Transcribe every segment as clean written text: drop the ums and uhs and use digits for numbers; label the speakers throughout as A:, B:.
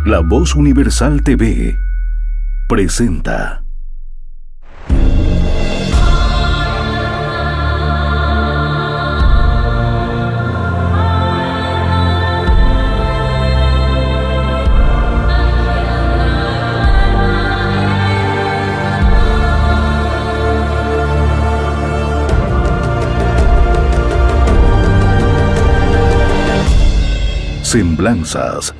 A: La Voz Universal TV presenta Semblanzas.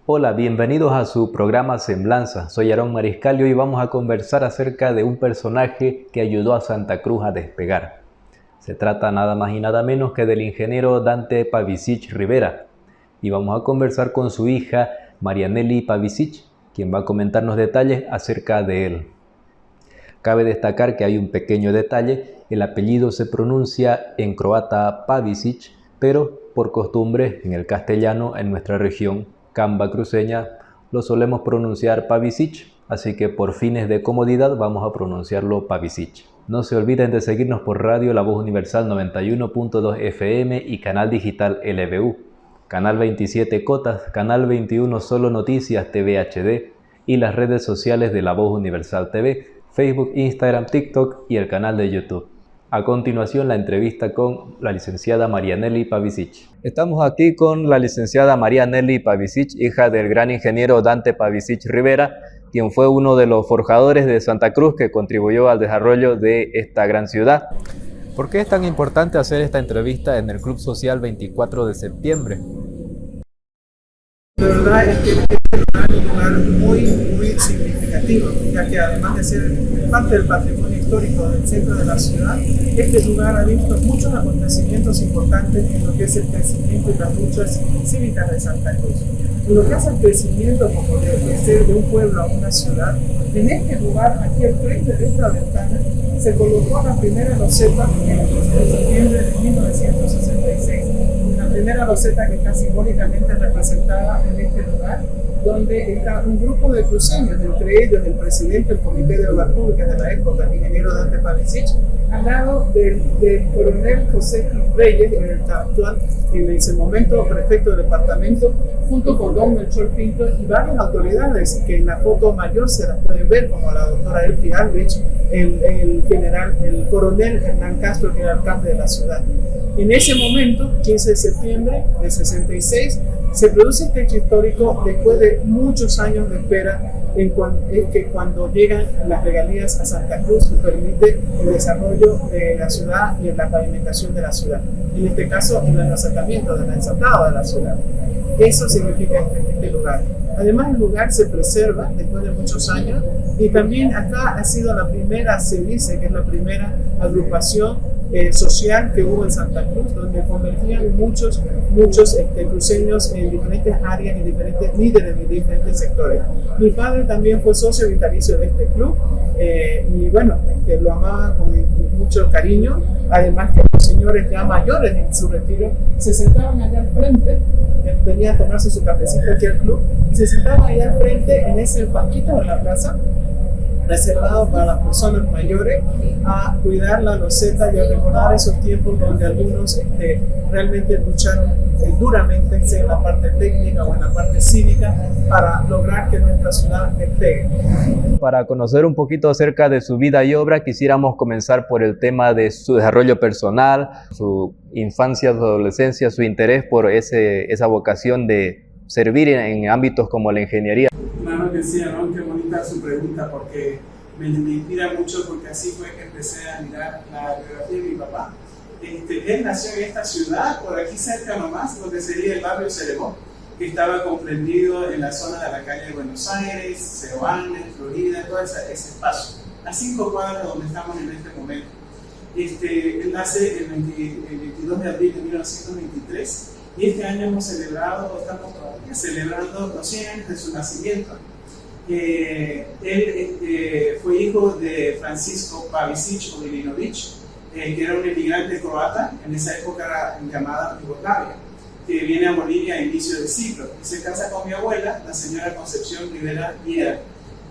B: Hola, bienvenidos a su programa Semblanza. Soy Aarón Mariscal y hoy vamos a conversar acerca de un personaje que ayudó a Santa Cruz a despegar. Se trata nada más y nada menos que del ingeniero Dante Pavicic Rivera. Y vamos a conversar con su hija Marianely Pavicic, quien va a comentarnos detalles acerca de él. Cabe destacar que hay un pequeño detalle: el apellido se pronuncia en croata Pavicic, pero por costumbre en el castellano, en nuestra región Camba cruceña, lo solemos pronunciar Pavicic, así que por fines de comodidad vamos a pronunciarlo Pavicic. No se olviden de seguirnos por radio La Voz Universal 91.2 FM y canal digital LBU, canal 27 Cotas, canal 21 Solo Noticias TV HD y las redes sociales de La Voz Universal TV, Facebook, Instagram, TikTok y el canal de YouTube. A continuación, la entrevista con la licenciada Marianely Pavicic. Estamos aquí con la licenciada Marianely Pavicic, hija del gran ingeniero Dante Pavicic Rivera, quien fue uno de los forjadores de Santa Cruz que contribuyó al desarrollo de esta gran ciudad. ¿Por qué es tan importante hacer esta entrevista en el Club Social 24 de septiembre?
C: La verdad es que este lugar es un lugar muy significativo, ya que además de ser parte del patrimonio histórico del centro de la ciudad, este lugar ha visto muchos acontecimientos importantes en lo que es el crecimiento y las luchas cívicas de Santa Cruz. En lo que hace el crecimiento como de ser de un pueblo a una ciudad, en este lugar, aquí al frente de esta ventana, se colocó la primera loseta en el 15 de septiembre de 1966. La primera loseta que está simbólicamente representada en este lugar, donde está un grupo de cruceños, entre ellos el presidente del Comité de Obras Públicas de la época, el ingeniero Dante Pavicic, al lado del coronel José Reyes, el actual, en ese momento prefecto del departamento, junto con don Melchor Pinto y varias autoridades que en la foto mayor se las pueden ver, como la doctora Elfi Aldrich, el coronel Hernán Castro, que era alcalde de la ciudad. En ese momento, 15 de septiembre de 66, se produce este hecho histórico después de muchos años de espera, cuando llegan las regalías a Santa Cruz y permite el desarrollo de la ciudad y la pavimentación de la ciudad. En este caso, el ensatamiento del ensatado de la ciudad. Eso significa este lugar. Además, el lugar se preserva después de muchos años y también acá ha sido la primera, se dice que es la primera agrupación social que hubo en Santa Cruz, donde convertían muchos cruceños en diferentes áreas y diferentes líderes de diferentes sectores. Mi padre también fue socio vitalicio de este club y bueno, lo amaba con mucho cariño, además que los señores ya mayores en su retiro se sentaban allá al frente, venían a tomarse su cafecito aquí al club y se sentaban allá al frente en ese banquito de la plaza, reservado para las personas mayores, a cuidar la loseta y a recordar esos tiempos donde algunos realmente lucharon duramente, sea en la parte técnica o en la parte cívica, para lograr que nuestra ciudad despegue.
B: Para conocer un poquito acerca de su vida y obra, quisiéramos comenzar por el tema de su desarrollo personal, su infancia, su adolescencia, su interés por esa vocación de servir en ámbitos como la ingeniería.
C: Claro que sí, Aarón, qué bonita su pregunta, porque me inspira mucho, porque así fue que empecé a mirar la biografía de mi papá. Él nació en esta ciudad, por aquí cerca nomás, lo que sería el barrio Cerebó, que estaba comprendido en la zona de la calle de Buenos Aires, Seoane, Florida, todo ese espacio, a 5 cuadras donde estamos en este momento. Él nace el 22 de abril de 1923 y este año estamos todavía celebrando los 100 años de su nacimiento. Él fue hijo de Francisco Pavicic Milinovic, que era un inmigrante croata, en esa época era llamada Yugoslavia, que viene a Bolivia a inicio del siglo. Se casa con mi abuela, la señora Concepción Rivera Hiera.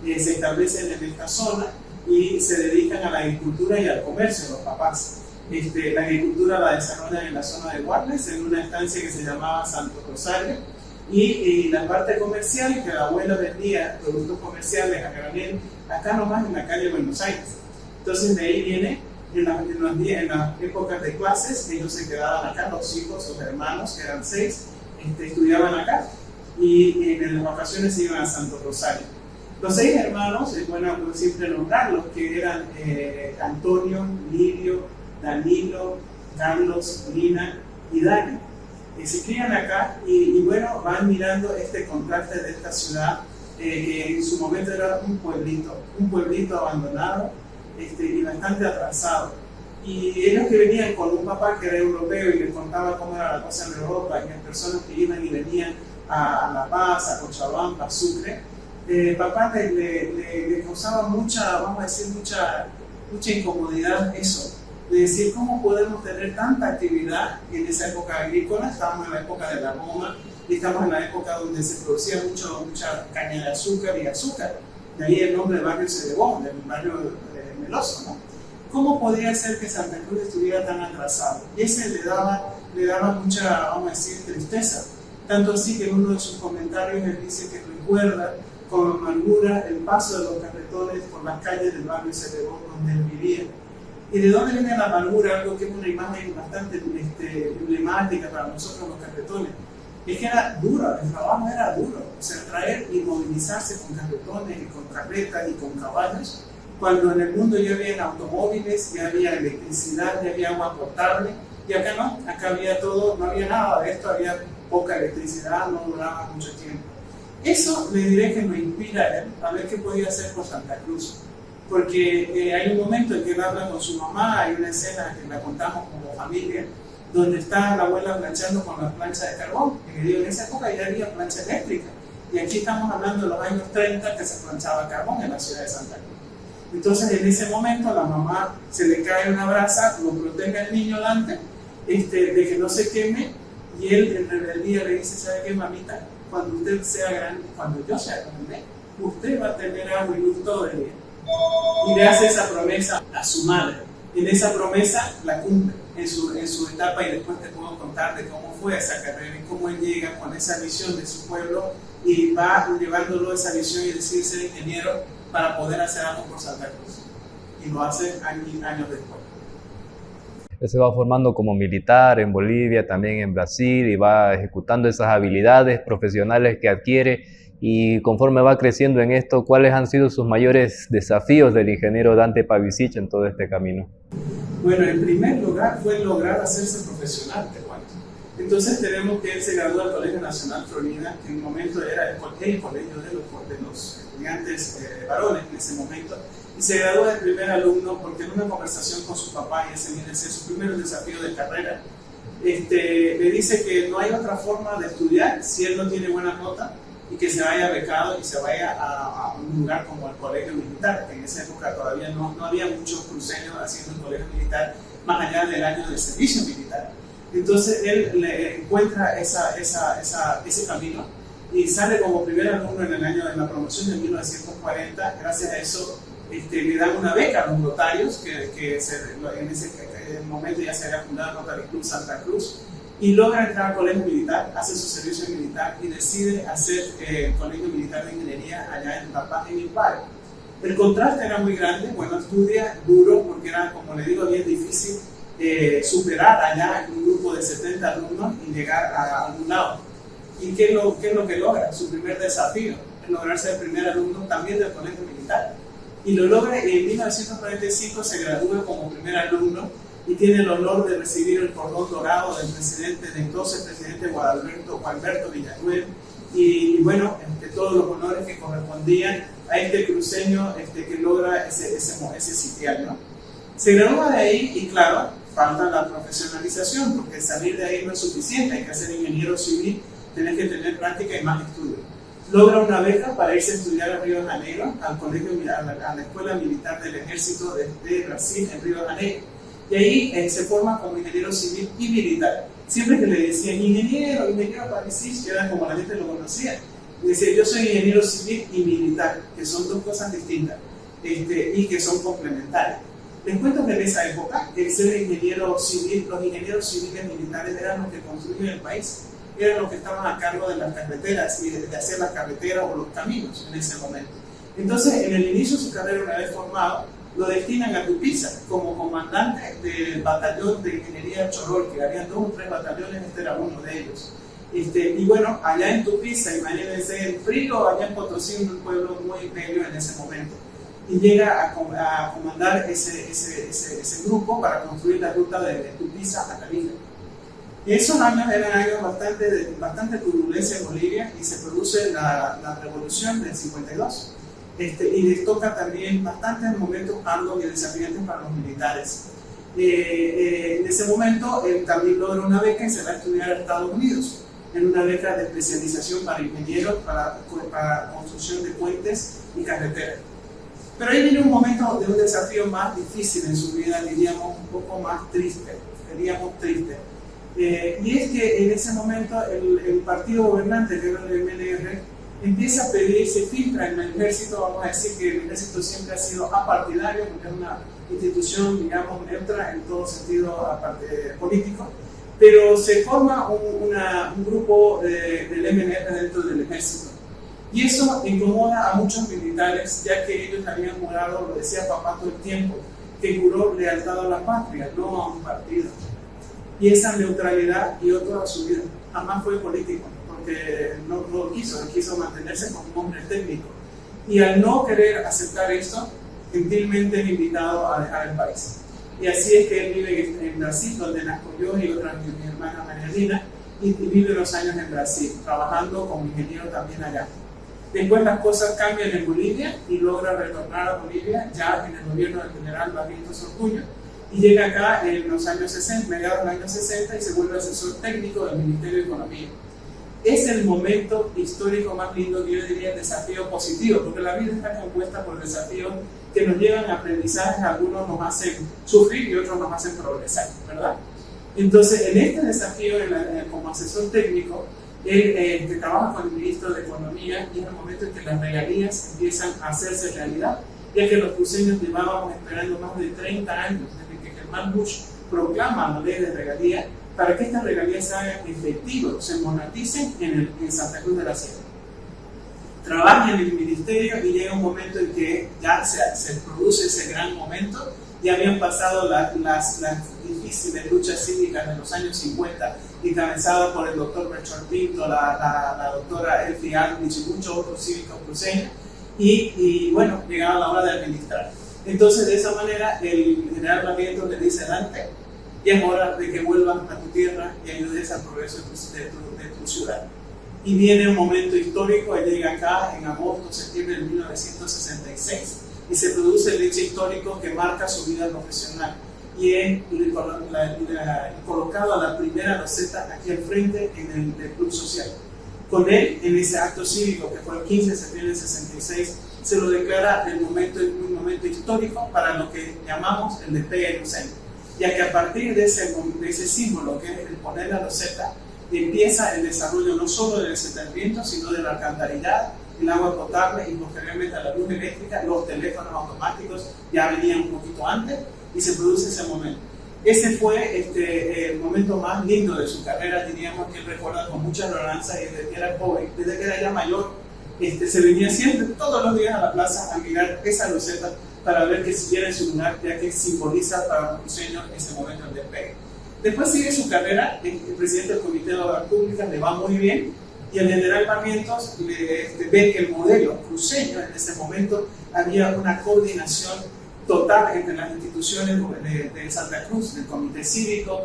C: Se establecen en esta zona y se dedican a la agricultura y al comercio, los papás. La agricultura la desarrollan en la zona de Guarnes, en una estancia que se llamaba Santo Rosario, y la parte comercial, que el abuelo vendía productos comerciales a granel, acá nomás en la calle Buenos Aires. Entonces de ahí viene, en las épocas de clases, ellos se quedaban acá, los hijos, los hermanos, que eran 6, estudiaban acá, y en las vacaciones se iban a Santo Rosario. Los 6 hermanos, es bueno siempre nombrarlos, que eran Antonio, Livio, Danilo, Carlos, Lina y Dani. Se crían acá y bueno, van mirando este contraste de esta ciudad, que en su momento era un pueblito abandonado y bastante atrasado. Y ellos que venían con un papá que era europeo y les contaba cómo era la cosa en Europa, y las personas que iban y venían a La Paz, a Cochabamba, a Sucre, papá le causaba mucha incomodidad eso, de decir cómo podemos tener tanta actividad en esa época agrícola. Estábamos en la época de la goma y estamos en la época donde se producía mucha caña de azúcar y azúcar. De ahí el nombre del barrio Cerebón, del barrio Meloso, ¿no? ¿Cómo podría ser que Santa Cruz estuviera tan atrasado? Y ese le daba mucha, tristeza. Tanto así que en uno de sus comentarios él dice que recuerda con amargura el paso de los carretones por las calles del barrio Cerebón donde él vivía. ¿Y de dónde viene la amargura? Algo que es una imagen bastante emblemática para nosotros los carretones. Es que era duro, el trabajo era duro. O sea, traer y movilizarse con carretones y con carretas y con caballos, cuando en el mundo ya había automóviles, ya había electricidad, ya había agua potable, y acá no, acá había todo, no había nada de esto, había poca electricidad, no duraba mucho tiempo. Eso le diré que me inspira a él a ver qué podía hacer por Santa Cruz. Porque hay un momento en que él habla con su mamá, hay una escena que la contamos como familia, donde está la abuela planchando con la plancha de carbón. En esa época ya había plancha eléctrica, y aquí estamos hablando de los años 30 que se planchaba carbón en la ciudad de Santa Cruz. Entonces en ese momento a la mamá se le cae una brasa, lo protege al niño delante, de que no se queme, y él en rebeldía le dice: ¿sabe qué, mamita? Cuando usted sea grande, cuando yo sea grande, usted va a tener agua y luz todo el día. Y le hace esa promesa a su madre. En esa promesa la cumple en su etapa, y después te puedo contar de cómo fue esa carrera y cómo él llega con esa visión de su pueblo y va llevándolo esa visión y decir ser ingeniero para poder hacer algo por Santa Cruz. Y lo hace años después.
B: Él se va formando como militar en Bolivia, también en Brasil, y va ejecutando esas habilidades profesionales que adquiere. Y conforme va creciendo en esto, ¿cuáles han sido sus mayores desafíos del ingeniero Dante Pavicic en todo este camino?
C: Bueno, en primer lugar fue lograr hacerse profesional, te cuento. Entonces tenemos que él se graduó del Colegio Nacional Florida, que en un momento era el colegio de los estudiantes varones en ese momento, y se graduó de primer alumno porque en una conversación con su papá, y ese viene a ser su primer desafío de carrera, le dice que no hay otra forma de estudiar si él no tiene buena nota, y que se vaya becado y se vaya a un lugar como el colegio militar, que en esa época todavía no había muchos cruceños haciendo el colegio militar más allá del año de servicio militar. Entonces él le encuentra ese camino y sale como primer alumno en el año de la promoción de 1940. Gracias a eso le dan una beca a los notarios, que en ese momento ya se había fundado el Rotary Club Santa Cruz, y logra entrar al colegio militar, hace su servicio militar y decide hacer el colegio militar de ingeniería allá en La Paz, en Ipac. El contraste era muy grande. Bueno, estudia duro porque era, como le digo, bien difícil superar allá un grupo de 70 alumnos y llegar a algún lado. ¿Y qué es lo que logra? Su primer desafío es lograr ser el primer alumno también del colegio militar. Y lo logra, y en 1945 se gradúa como primer alumno y tiene el honor de recibir el cordón dorado del entonces presidente Gualberto Villanueva, y bueno, todos los honores que correspondían a este cruceño que logra ese sitial, ¿no? Se gradúa de ahí y claro, falta la profesionalización, porque salir de ahí no es suficiente, hay que ser ingeniero civil, tenés que tener práctica y más estudio. Logra una beca para irse a estudiar a Río de Janeiro, a la Escuela Militar del Ejército de Brasil en Río de Janeiro. Y ahí se forma como ingeniero civil y militar. Siempre que le decían ingeniero Pavicic, que era como la gente lo conocía, decía: yo soy ingeniero civil y militar, que son dos cosas distintas y que son complementarias. Les cuento que en esa época, el ser ingeniero civil, los ingenieros civiles militares eran los que construían el país, eran los que estaban a cargo de las carreteras y de hacer las carreteras o los caminos en ese momento. Entonces, en el inicio de su carrera, una vez formado, lo destinan a Tupiza como comandante del batallón de ingeniería Chorol, que había 2 o 3 batallones, este era uno de ellos. Y bueno, allá en Tupiza, imagínense el frío, allá en Potosí, un pueblo muy bello en ese momento. Y llega a comandar ese grupo para construir la ruta de Tupiza a Tarija. Esos años eran años de bastante turbulencia en Bolivia y se produce la revolución del 52. Y les toca también bastantes momentos arduos y desafiantes para los militares. En ese momento él también logra una beca y se va a estudiar a Estados Unidos, en una beca de especialización para ingenieros, para construcción de puentes y carreteras. Pero ahí viene un momento de un desafío más difícil en su vida, diríamos un poco más triste, y es que en ese momento el partido gobernante, que era el MNR, empieza a pedir, se filtra en el ejército, vamos a decir que el ejército siempre ha sido apartidario, porque es una institución, digamos, neutra en todo sentido político, pero se forma un grupo del MNR dentro del ejército. Y eso incomoda a muchos militares, ya que ellos habían jurado, lo decía papá todo el tiempo, que juró lealtad a la patria, no a un partido. Y esa neutralidad dio toda su vida. Jamás fue político, porque no lo quiso, él quiso mantenerse como un hombre técnico. Y al no querer aceptar esto, gentilmente es invitado a dejar el país. Y así es que él vive en Brasil, donde nazco yo y otra mi hermana María Lina, y vive unos años en Brasil, trabajando como ingeniero también allá. Después las cosas cambian en Bolivia y logra retornar a Bolivia ya en el gobierno del general Barrientos Ortuño y llega acá en los años 60, mediados de los años 60 y se vuelve asesor técnico del Ministerio de Economía. Es el momento histórico más lindo que yo diría el desafío positivo, porque la vida está compuesta por desafíos que nos llevan a aprendizajes, algunos nos hacen sufrir y otros nos hacen progresar, ¿verdad? Entonces, en este desafío como asesor técnico, él trabaja con el ministro de Economía y es el momento en que las regalías empiezan a hacerse realidad, ya que los cruceños llevábamos esperando más de 30 años desde que Germán Bush proclama la ley de regalías para que estas regalías se hagan efectivas, se moneticen en Santa Cruz de la Sierra. Trabaja en el ministerio y llega un momento en que ya se produce ese gran momento. Ya habían pasado las difíciles luchas cívicas de los años 50, encabezadas por el doctor Melchor Pinto, la doctora Elfi Aldrich y muchos otros cívicos cruceños, y bueno, llegaba la hora de administrar. Entonces, de esa manera, el general Barrientos le dice: Dante, ya es hora de que vuelvas a tu tierra y ayudes al progreso de tu ciudad. Y viene un momento histórico, él llega acá en agosto, septiembre de 1966, y se produce el hecho histórico que marca su vida profesional. Y es colocado a la primera roseta aquí al frente en el Club Social. Con él, en ese acto cívico que fue el 15 de septiembre del 66, se lo declara un momento histórico para lo que llamamos el despegue cruceño, ya que a partir de ese símbolo que es el poner la roseta, empieza el desarrollo no solo del asentamiento, sino de la alcantarillado, el agua potable y posteriormente a la luz eléctrica. Los teléfonos automáticos ya venían un poquito antes y se produce ese momento. Ese fue el momento más lindo de su carrera, diríamos, que él recuerda con mucha añoranza, y desde que era joven, desde que era ya mayor, se venía siempre todos los días a la plaza a mirar esa roseta para ver que siguiera en su lugar, ya que simboliza para los cruceños ese momento del despegue. Después sigue su carrera, el presidente del Comité de Obras Públicas, le va muy bien, y el general Barrientos ve que el modelo cruceño en ese momento había una coordinación total entre las instituciones de Santa Cruz, del Comité Cívico,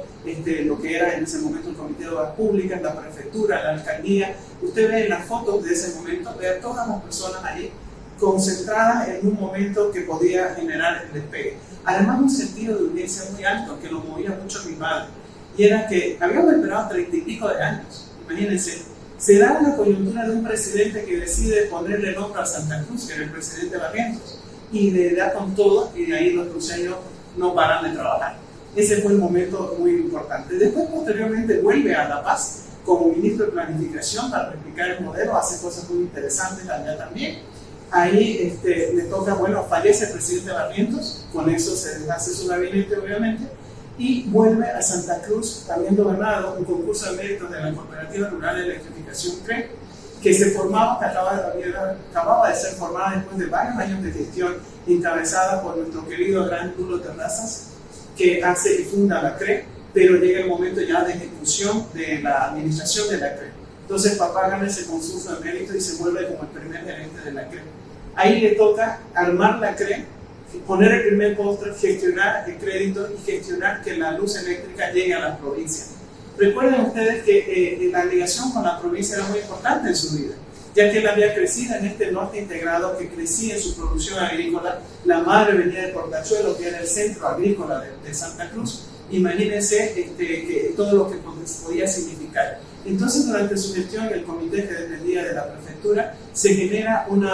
C: lo que era en ese momento el Comité de Obras Públicas, la Prefectura, la Alcaldía. Usted ve en las fotos de ese momento, ve a todas las personas allí concentradas en un momento que podía generar el despegue. Además, un sentido de urgencia muy alto que lo movía mucho a mi padre, y era que habíamos esperado 30 y pico de años. Imagínense, se da una coyuntura de un presidente que decide ponerle nombre a Santa Cruz, que era el presidente Barrientos, y le da con todo, y de ahí los cruceños no paran de trabajar. Ese fue un momento muy importante. Después, posteriormente, vuelve a La Paz como ministro de Planificación para replicar el modelo, hace cosas muy interesantes allá también. Ahí le toca, bueno, fallece el presidente Barrientos, con eso se deshace su gabinete obviamente, y vuelve a Santa Cruz, habiendo ganado un concurso de méritos de la Cooperativa Rural de Electrificación CRE, que se formaba, que acababa de ser formada después de varios años de gestión, encabezada por nuestro querido gran Lulo Terrazas, que hace y funda la CRE, pero llega el momento ya de ejecución de la administración de la CRE. Entonces papá gana ese concurso de mérito y se vuelve como el primer gerente de la CRE. Ahí le toca armar la CRE, poner el primer postre, gestionar el crédito y gestionar que la luz eléctrica llegue a la provincia. Recuerden ustedes que la ligación con la provincia era muy importante en su vida, ya que él había crecido en este norte integrado, que crecía en su producción agrícola. La madre venía de Portachuelo, que era el centro agrícola de Santa Cruz. Imagínense que todo lo que podía significar. Entonces, durante su gestión en el comité que dependía de la prefectura, se genera un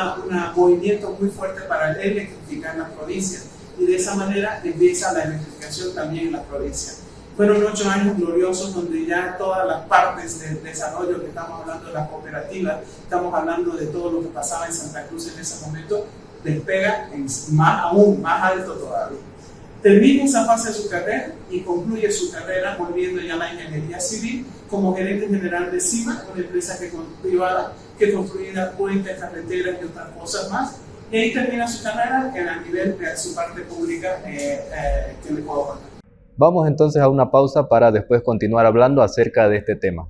C: movimiento muy fuerte para electrificar la provincia, y de esa manera empieza la electrificación también en la provincia. Fueron 8 años gloriosos donde ya todas las partes del desarrollo, que estamos hablando de las cooperativas, estamos hablando de todo lo que pasaba en Santa Cruz en ese momento, despega aún más alto todavía. Termina esa fase de su carrera y concluye su carrera volviendo ya a la ingeniería civil como gerente general de CIMA, una empresa privada que construía puentes, carreteras y otras cosas más. Y ahí termina su carrera a nivel de su parte pública que le puedo contar.
B: Vamos entonces a una pausa para después continuar hablando acerca de este tema.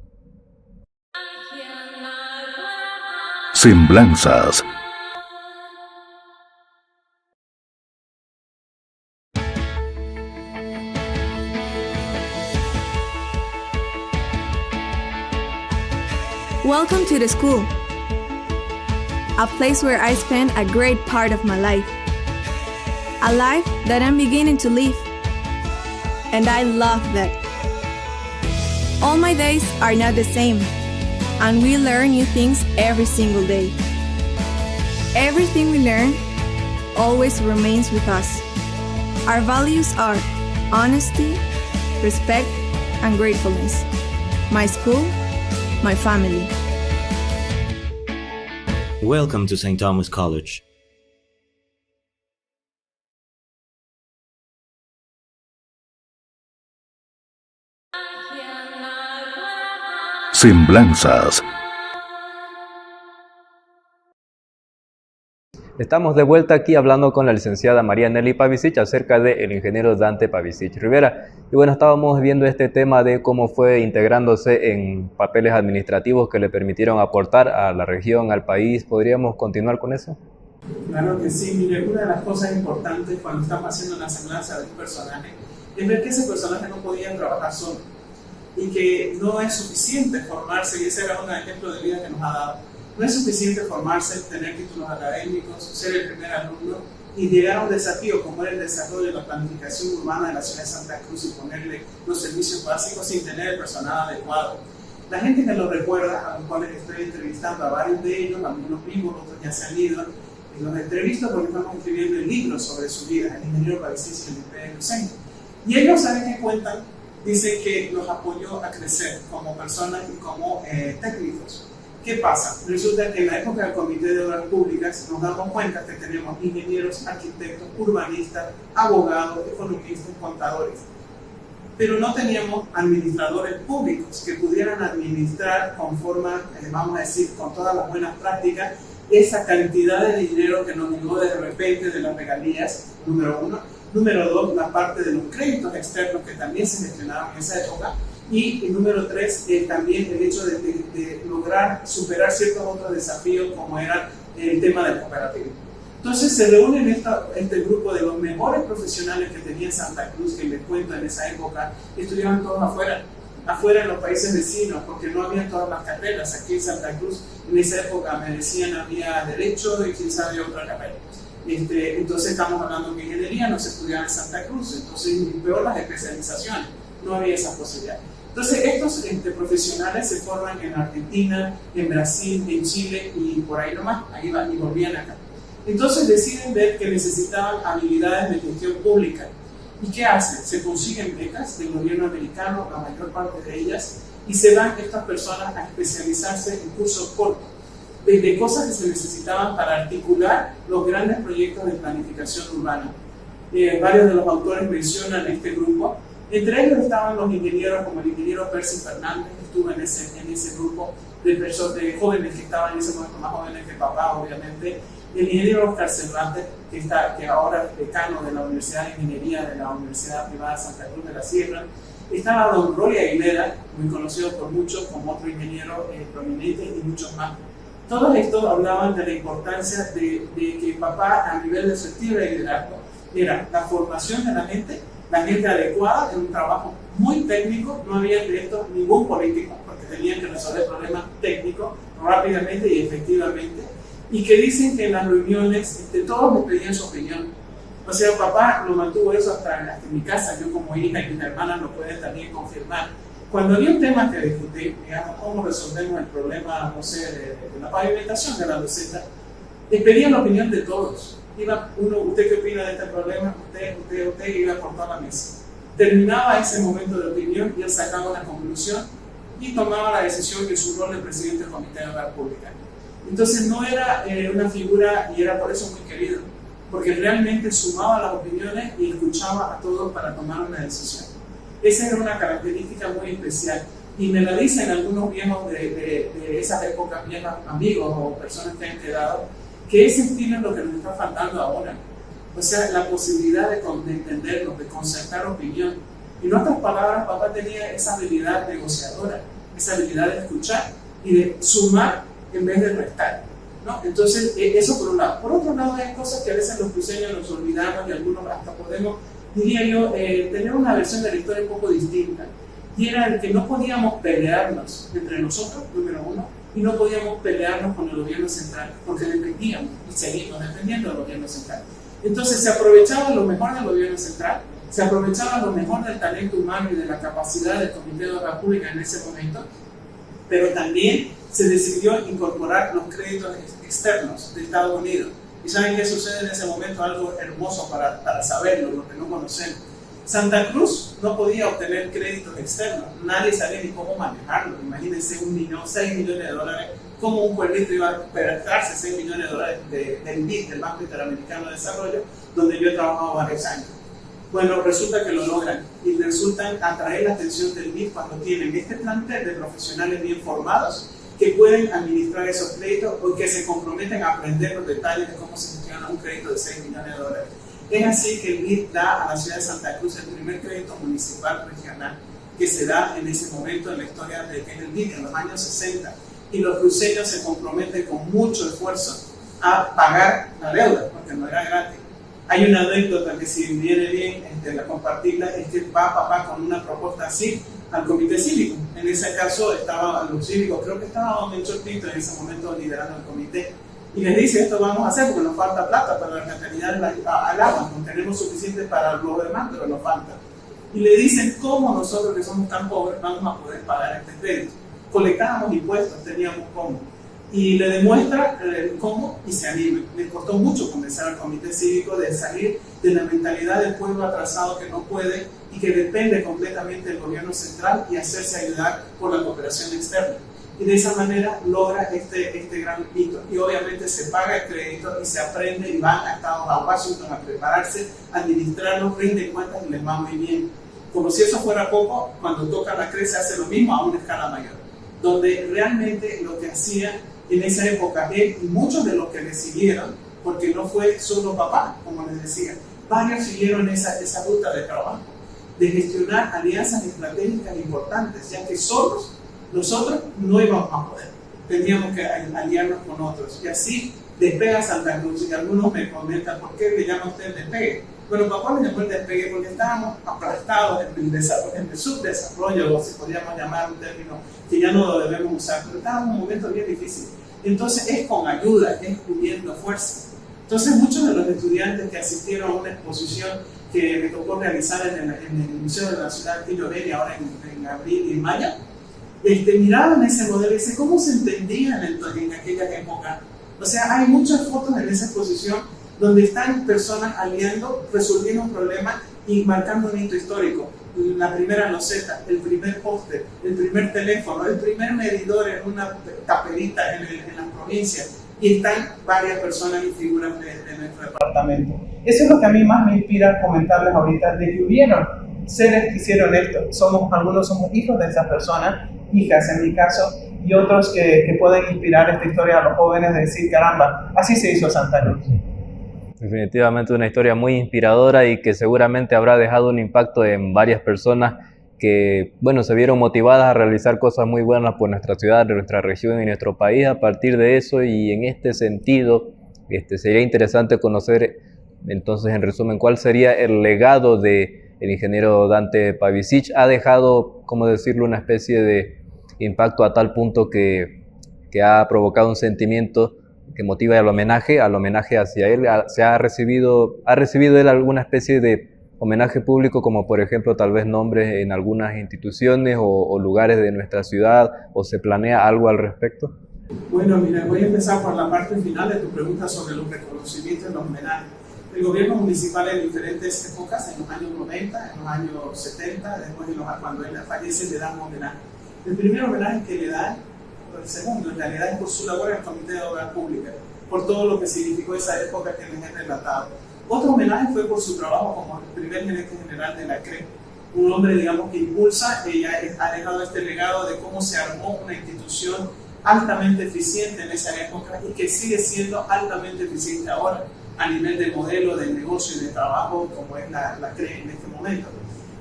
A: Semblanzas.
D: Welcome to the school, a place where I spend a great part of my life, a life that I'm beginning to live, and I love that. All my days are not the same, and we learn new things every single day. Everything we learn always remains with us. Our values are honesty, respect, and gratefulness. My school, my family.
E: Welcome to St. Thomas College.
A: Semblanzas.
B: Estamos de vuelta aquí hablando con la licenciada María Nelly Pavicic acerca del ingeniero Dante Pavicic Rivera. Y bueno, estábamos viendo este tema de cómo fue integrándose en papeles administrativos que le permitieron aportar a la región, al país. ¿Podríamos continuar con eso?
C: Claro que sí. Mire, una de las cosas importantes cuando estamos haciendo una semblanza de un personaje es ver que ese personaje no podía trabajar solo y que no es suficiente formarse, y ese era un ejemplo de vida que nos ha dado. No es suficiente formarse, tener títulos académicos, ser el primer alumno y llegar a un desafío como era el desarrollo de la planificación urbana de la ciudad de Santa Cruz y ponerle los servicios básicos sin tener el personal adecuado. La gente que lo recuerda, a los cuales estoy entrevistando a varios de ellos, algunos vivos, otros ya se han ido, y los entrevisto porque estamos escribiendo el libro sobre su vida, el ingeniero Pavicic y el Imperio Lucente. Y ellos saben que cuentan, dicen que los apoyó a crecer como personas y como técnicos. ¿Qué pasa? Resulta que en la época del Comité de Obras Públicas nos damos cuenta que tenemos ingenieros, arquitectos, urbanistas, abogados, economistas, contadores. Pero no teníamos administradores públicos que pudieran administrar con forma, vamos a decir, con todas las buenas prácticas, esa cantidad de dinero que nos llegó de repente de las regalías, número uno. Número dos, la parte de los créditos externos que también se gestionaban en esa época. Y número tres, también el hecho de lograr superar ciertos otros desafíos como era el tema del cooperativo. Entonces se reúnen este grupo de los mejores profesionales que tenía Santa Cruz, que les cuento en esa época, estudiaban todos afuera en los países vecinos, porque no había todas las carreras. Aquí en Santa Cruz, en esa época me decían había derecho y quién sabe otra carrera. Entonces estamos hablando que ingeniería no se estudiaba en Santa Cruz, entonces peor las especializaciones, no había esa posibilidad. Entonces estos profesionales se forman en Argentina, en Brasil, en Chile y por ahí nomás, ahí van y volvían acá. Entonces deciden ver que necesitaban habilidades de gestión pública. ¿Y qué hacen? Se consiguen becas del gobierno americano, la mayor parte de ellas, y se van estas personas a especializarse en cursos cortos. de cosas que se necesitaban para articular los grandes proyectos de planificación urbana. Varios de los autores mencionan este grupo. Entre ellos estaban los ingenieros, como el ingeniero Percy Fernández, que estuvo en ese grupo de jóvenes que estaban en ese momento más jóvenes que papá, obviamente. El ingeniero Oscar Cervantes, que ahora es decano de la Universidad de Ingeniería de la Universidad Privada Santa Cruz de la Sierra. Estaba don Roy Aguilera, muy conocido por muchos, como otro ingeniero prominente, y muchos más. Todos estos hablaban de la importancia de que papá, a nivel de su estilo de liderazgo, era la formación de la gente adecuada en un trabajo muy técnico. No había de esto ningún político, porque tenían que resolver problemas técnicos rápidamente y efectivamente, y que dicen que en las reuniones todos me pedían su opinión. O sea, papá lo mantuvo eso hasta en mi casa. Yo como hija y mis hermanas lo pueden también confirmar. Cuando había un tema que discutir, digamos, cómo resolvemos el problema, no sé, de la pavimentación de la loseta, les pedían la opinión de todos. Iba uno, ¿usted qué opina de este problema? Usted iba por toda la mesa. Terminaba ese momento de opinión y él sacaba una conclusión y tomaba la decisión en su rol de presidente del Comité de Obras Públicas. Entonces no era una figura, y era por eso muy querido, porque realmente sumaba las opiniones y escuchaba a todos para tomar una decisión. Esa era una característica muy especial, y me la dicen algunos viejos de esas épocas, viejos amigos o personas que han quedado, que ese estilo es lo que nos está faltando ahora. O sea, la posibilidad de entenderlo, de concertar opinión. Y en otras palabras, papá tenía esa habilidad negociadora, esa habilidad de escuchar y de sumar en vez de restar, ¿no? Entonces, eso por un lado. Por otro lado, hay cosas que a veces los cruceños nos olvidamos y algunos hasta podemos, diría yo, tener una versión de la historia un poco distinta. Y era el que no podíamos pelearnos entre nosotros, número uno, y no podíamos pelearnos con el gobierno central, porque dependíamos y seguimos dependiendo del gobierno central. Entonces se aprovechaba lo mejor del gobierno central, se aprovechaba lo mejor del talento humano y de la capacidad del Comité de Obras Públicas en ese momento, pero también se decidió incorporar los créditos externos de Estados Unidos. ¿Y saben qué sucede en ese momento? Algo hermoso para saberlo, lo que no conocemos. Santa Cruz no podía obtener créditos externos, nadie sabía ni cómo manejarlo. Imagínense 6 millones de dólares, ¿cómo un pueblito iba a prestarse 6 millones de dólares del BID, del Banco Interamericano de Desarrollo, donde yo he trabajado varios años? Bueno, resulta que lo logran y resultan atraer la atención del BID cuando tienen este plantel de profesionales bien formados que pueden administrar esos créditos o que se comprometen a aprender los detalles de cómo se gestiona un crédito de 6 millones de dólares. Es así que el BID da a la ciudad de Santa Cruz el primer crédito municipal regional que se da en ese momento en la historia de que es el BID, en los años 60. Y los cruceños se comprometen con mucho esfuerzo a pagar la deuda, porque no era gratis. Hay una anécdota que si viene bien la compartirla, es que va papá con una propuesta así al comité cívico. En ese caso estaban los cívicos, creo que estaba don Melchor Pinto en ese momento liderando el comité. Y les dice, esto vamos a hacer porque nos falta plata para la natalidad al agua, no tenemos suficiente para lo demás, pero nos falta. Y le dicen, ¿cómo nosotros que somos tan pobres vamos a poder pagar este crédito? Colectábamos impuestos, teníamos cómo. Y le demuestra cómo y se anima. Les costó mucho convencer al comité cívico de salir de la mentalidad del pueblo atrasado que no puede y que depende completamente del gobierno central y hacerse ayudar por la cooperación externa. Y de esa manera logra este gran hito. Y obviamente se paga el crédito y se aprende y van a Washington a prepararse, a administrarlo, rinden cuentas y les va muy bien. Como si eso fuera poco, cuando toca la CRE se hace lo mismo a una escala mayor, donde realmente lo que hacía en esa época él y muchos de los que le siguieron, porque no fue solo papá, como les decía, varios siguieron esa ruta de trabajo, de gestionar alianzas estratégicas importantes, ya que solos nosotros no íbamos a poder, teníamos que aliarnos con otros, y así despega Santa Cruz. Y algunos me comentan, ¿por qué le llama usted despegue? Bueno, papá le llamó el despegue porque estábamos aplastados en el subdesarrollo, o si podríamos llamar un término que ya no lo debemos usar, pero estábamos en un momento bien difícil. Entonces es con ayuda, es uniendo fuerzas. Entonces muchos de los estudiantes que asistieron a una exposición que me tocó realizar en el Museo de la Ciudad de Quillorén, ahora en abril y en mayo, miraban ese modelo y dicen, ¿cómo se entendía en aquella época? O sea, hay muchas fotos en esa exposición donde están personas aliando, resolviendo un problema y marcando un hito histórico. la primera loseta, el primer poste, el primer teléfono, el primer medidor en una taperita en las provincias. Y están varias personas y figuras de nuestro departamento. Eso es lo que a mí más me inspira comentarles ahorita, de que hubieron seres que hicieron esto. Algunos somos hijos de esas personas, hijas en mi caso, y otros que pueden inspirar esta historia a los jóvenes de decir, caramba, así se hizo Santa Cruz.
B: Definitivamente una historia muy inspiradora y que seguramente habrá dejado un impacto en varias personas que, bueno, se vieron motivadas a realizar cosas muy buenas por nuestra ciudad, nuestra región y nuestro país a partir de eso. Y en este sentido, sería interesante conocer, entonces, en resumen, cuál sería el legado del ingeniero Dante Pavicic. Ha dejado, como decirlo, una especie de impacto a tal punto que ha provocado un sentimiento que motiva al homenaje hacia él. ¿Ha recibido él alguna especie de homenaje público, como por ejemplo tal vez nombres en algunas instituciones o lugares de nuestra ciudad, o se planea algo al respecto?
C: Bueno, mira, voy a empezar por la parte final de tu pregunta sobre los reconocimientos y los homenajes. El gobierno municipal en diferentes épocas, en los años 90, en los años 70, después cuando él fallece, le dan homenaje. El primer homenaje que le dan, el segundo en realidad, es por su labor en el Comité de Obras Públicas, por todo lo que significó esa época que les he relatado. Otro homenaje fue por su trabajo como el primer gerente general de la CRE, un hombre, digamos, que impulsa, que ha dejado este legado de cómo se armó una institución altamente eficiente en esa época y que sigue siendo altamente eficiente ahora a nivel de modelo de negocio y de trabajo como es la CRE en este momento.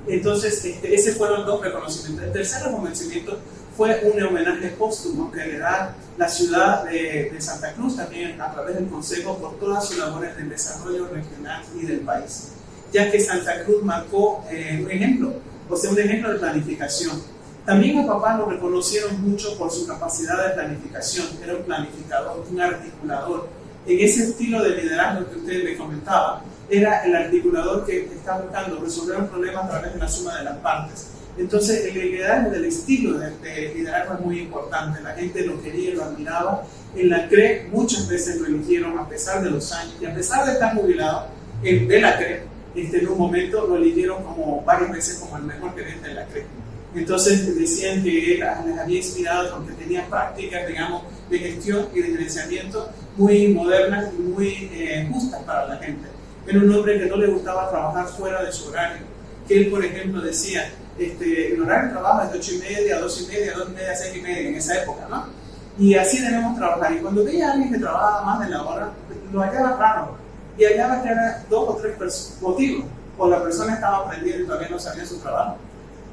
C: Entonces, esos fueron dos reconocimientos. El tercer reconocimiento fue un homenaje póstumo que le da la ciudad de Santa Cruz también a través del Consejo por todas sus labores del desarrollo regional y del país, ya que Santa Cruz marcó un ejemplo de planificación. También a papá lo reconocieron mucho por su capacidad de planificación, era un planificador, un articulador. En ese estilo de liderazgo que usted me comentaba, era el articulador que está buscando resolver un problema a través de la suma de las partes. Entonces, el liderazgo del estilo de liderazgo es muy importante. La gente lo quería y lo admiraba. En la CRE muchas veces lo eligieron a pesar de los años. Y a pesar de estar jubilado de la CRE, en un momento lo eligieron varias veces como el mejor gerente de la CRE. Entonces decían que él les había inspirado porque tenía prácticas, digamos, de gestión y de gerenciamiento muy modernas y muy justas para la gente. Era un hombre que no le gustaba trabajar fuera de su horario. Que él, por ejemplo, decía, el horario de trabajo es de 8:30 a 2:30, 2:30 a 6:30 en esa época, ¿no? Y así debemos trabajar. Y cuando veía a alguien que trabajaba más de la hora, lo hallaba raro. Y hallaba que eran 2 o 3 motivos. O la persona estaba aprendiendo y todavía no sabía su trabajo.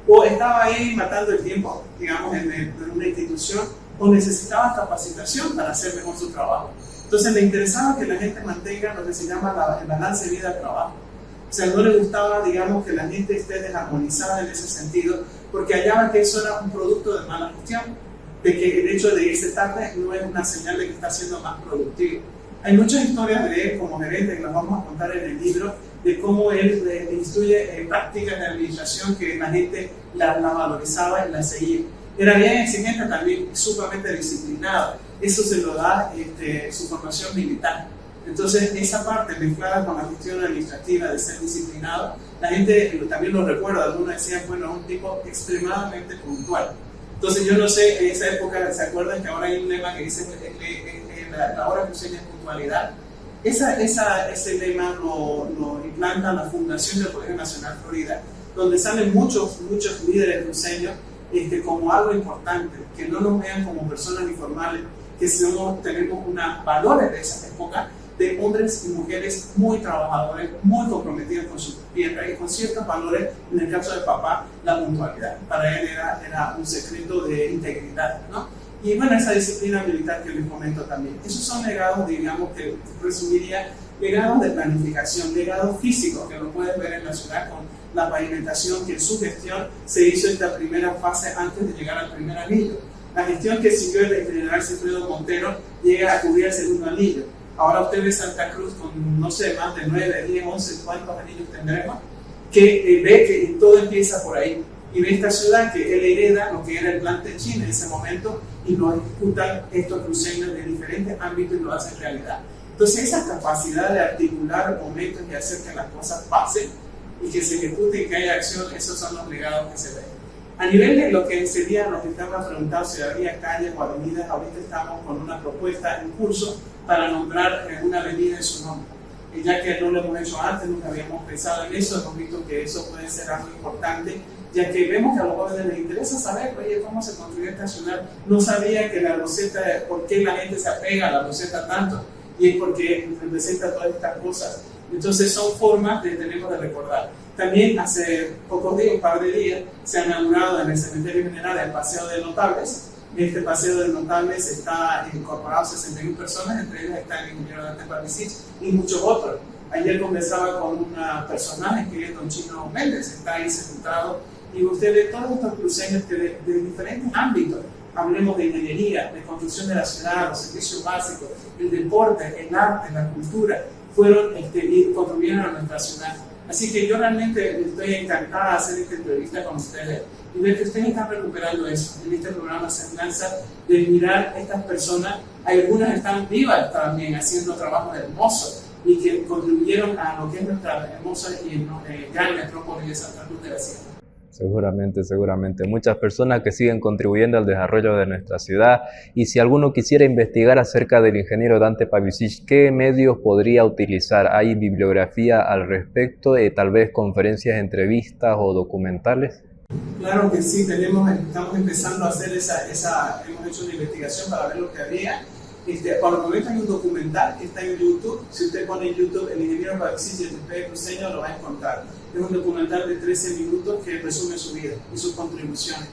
C: O estaba ahí matando el tiempo, digamos, en una institución, o necesitaba capacitación para hacer mejor su trabajo. Entonces le interesaba que la gente mantenga lo que se llama el balance vida-trabajo. O sea, no le gustaba, digamos, que la gente esté desarmonizada en ese sentido, porque hallaba que eso era un producto de mala gestión, de que el hecho de irse tarde no es una señal de que está siendo más productivo. Hay muchas historias de él como gerente que las vamos a contar en el libro, de cómo él instruye prácticas de administración que la gente la valorizaba y la seguía. Era bien exigente también, sumamente disciplinado. Eso se lo da su formación militar. Entonces, esa parte mezclada con la gestión administrativa de ser disciplinado, la gente también lo recuerda. Algunos decían, bueno, un tipo extremadamente puntual. Entonces, yo no sé, en esa época, ¿se acuerdan que ahora hay un lema que dice la hora cruceña es puntualidad? Ese lema lo implanta la Fundación del Colegio Nacional Florida, donde salen muchos líderes cruceños como algo importante, que no nos vean como personas informales, que tenemos unos valores de esa época, de hombres y mujeres muy trabajadores, muy comprometidos con su tierra y con ciertos valores. En el caso de papá, la puntualidad. Para él era un secreto de integridad, ¿no? Y bueno, esa disciplina militar que les comento también. Esos son legados, digamos, que resumiría, legados de planificación, legados físicos, que lo pueden ver en la ciudad con la pavimentación, que en su gestión se hizo esta primera fase antes de llegar al primer anillo. La gestión que siguió el general Cifredo Montero llega a cubrir el segundo anillo. Ahora usted ve Santa Cruz con, no sé, más de 9, 10, 11, ¿cuántos anillos tendremos? Que ve que todo empieza por ahí. Y ve esta ciudad que él hereda lo que era el plan Techín en ese momento y lo ejecutan estos cruceños de diferentes ámbitos y lo hacen realidad. Entonces esa capacidad de articular momentos y hacer que las cosas pasen y que se ejecute y que haya acción, esos son los legados que se ven. A nivel de lo que sería lo que estaba preguntado, si había calles o avenidas, ahorita estamos con una propuesta en curso para nombrar una avenida en su nombre. Ya que no lo hemos hecho antes, nunca habíamos pensado en eso, hemos visto que eso puede ser algo importante, ya que vemos que a los jóvenes les interesa saber, oye, cómo se construyó esta ciudad. No sabía que la loseta, por qué la gente se apega a la loseta tanto, y es porque representa todas estas cosas. Entonces son formas que tenemos de recordar. También hace pocos días, un par de días, se ha inaugurado en el Cementerio General el Paseo de Notables. Este Paseo de Notables está incorporado 61 personas, entre ellas está el ingeniero Dante Pavicic y muchos otros. Ayer conversaba con un personaje que es don Chino Méndez, está ahí sepultado, y usted ve todos estos cruceños que de diferentes ámbitos, hablemos de ingeniería, de construcción de la ciudad, los servicios básicos, el deporte, el arte, la cultura, fueron y contribuyeron a nuestra ciudad. Así que yo realmente estoy encantada de hacer esta entrevista con ustedes y ver que ustedes están recuperando eso en este programa Semblanza, de mirar a estas personas. Algunas están vivas también haciendo trabajos hermosos y que contribuyeron a lo que es nuestra hermosa y gran metrópoli de Santa Cruz de la Sierra.
B: Seguramente. Muchas personas que siguen contribuyendo al desarrollo de nuestra ciudad. Y si alguno quisiera investigar acerca del ingeniero Dante Pavicic, ¿qué medios podría utilizar? ¿Hay bibliografía al respecto? ¿Tal vez conferencias, entrevistas o documentales?
C: Claro que sí, estamos empezando a hacer hemos hecho una investigación para ver lo que había. Por el momento hay un documental que está en YouTube. Si usted pone en YouTube el ingeniero Pavicic y el despegue cruceño, lo va a encontrar. Es un documental de 13 minutos que resume su vida y sus contribuciones.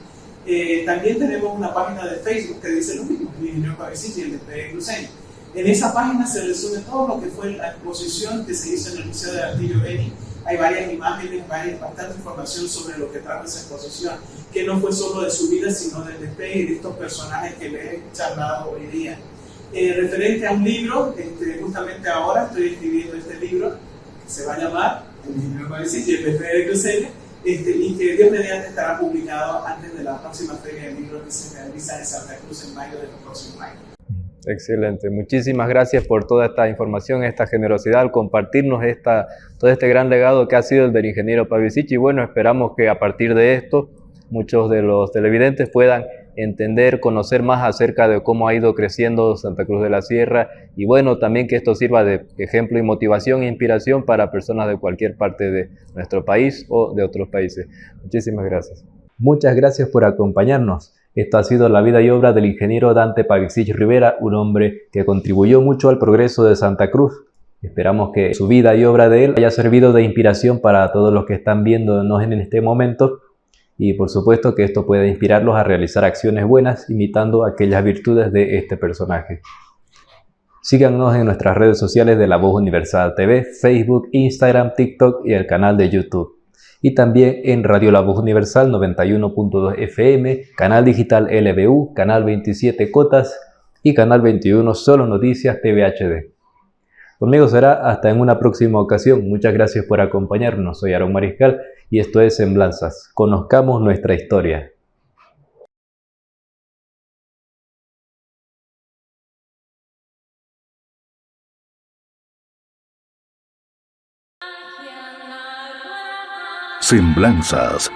C: También tenemos una página de Facebook que dice lo mismo, el ingeniero Pavicic y el despegue cruceño. En esa página se resume todo lo que fue la exposición que se hizo en el Museo de Artillo Beni. Hay varias imágenes, bastante información sobre lo que trata esa exposición, que no fue solo de su vida, sino del despegue y de estos personajes que les he charlado hoy día. Referente a un libro, justamente ahora estoy escribiendo este libro, que se va a llamar El ingeniero Pavicic y el despegue cruceño, y que Dios mediante estará publicado antes de la próxima feria del libro que se realiza en Santa Cruz en mayo del próximo año.
B: Excelente, muchísimas gracias por toda esta información, esta generosidad al compartirnos todo este gran legado que ha sido el del ingeniero Pavicic. Y bueno, esperamos que a partir de esto muchos de los televidentes puedan entender, conocer más acerca de cómo ha ido creciendo Santa Cruz de la Sierra, y bueno, también que esto sirva de ejemplo y motivación e inspiración para personas de cualquier parte de nuestro país o de otros países. Muchísimas gracias. Muchas gracias por acompañarnos. Esto ha sido la vida y obra del ingeniero Dante Pavicic Rivera, un hombre que contribuyó mucho al progreso de Santa Cruz. Esperamos que su vida y obra de él haya servido de inspiración para todos los que están viéndonos en este momento, y por supuesto que esto pueda inspirarlos a realizar acciones buenas imitando aquellas virtudes de este personaje. Síganos en nuestras redes sociales de La Voz Universal TV, Facebook, Instagram, TikTok y el canal de YouTube. Y también en Radio La Voz Universal 91.2 FM, canal digital LBU, canal 27 Cotas y canal 21 Solo Noticias TV HD. Conmigo será hasta en una próxima ocasión. Muchas gracias por acompañarnos. Soy Aarón Mariscal y esto es Semblanzas. Conozcamos nuestra historia.
A: Semblanzas.